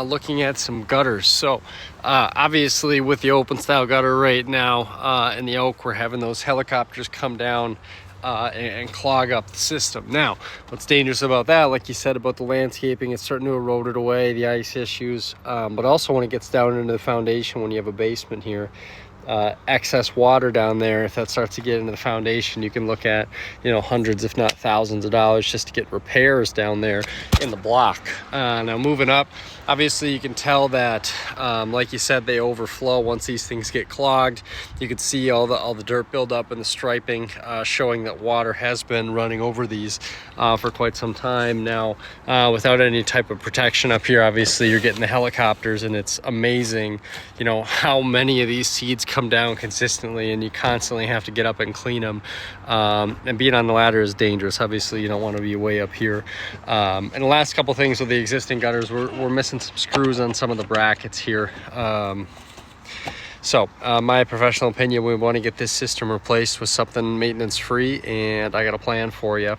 Looking at some gutters. So obviously with the open style gutter right now in the oak, we're having those helicopters come down and clog up the system. Now what's dangerous about that, like you said about the landscaping, it's starting to erode it away, the ice issues, but also when it gets down into the foundation, when you have a basement here, excess water down there, if that starts to get into the foundation, you can look at, you know, hundreds if not thousands of dollars just to get repairs down there in the block. Now moving up, obviously you can tell that like you said, they overflow once these things get clogged. You can see all the dirt buildup and the striping, showing that water has been running over these for quite some time now. Without any type of protection up here, obviously you're getting the helicopters, and it's amazing, you know, how many of these seeds come down consistently, and you constantly have to get up and clean them. And being on the ladder is dangerous. Obviously you don't want to be way up here. And the last couple things with the existing gutters, we're missing some screws on some of the brackets here. So my professional opinion, we want to get this system replaced with something maintenance free, and I got a plan for you.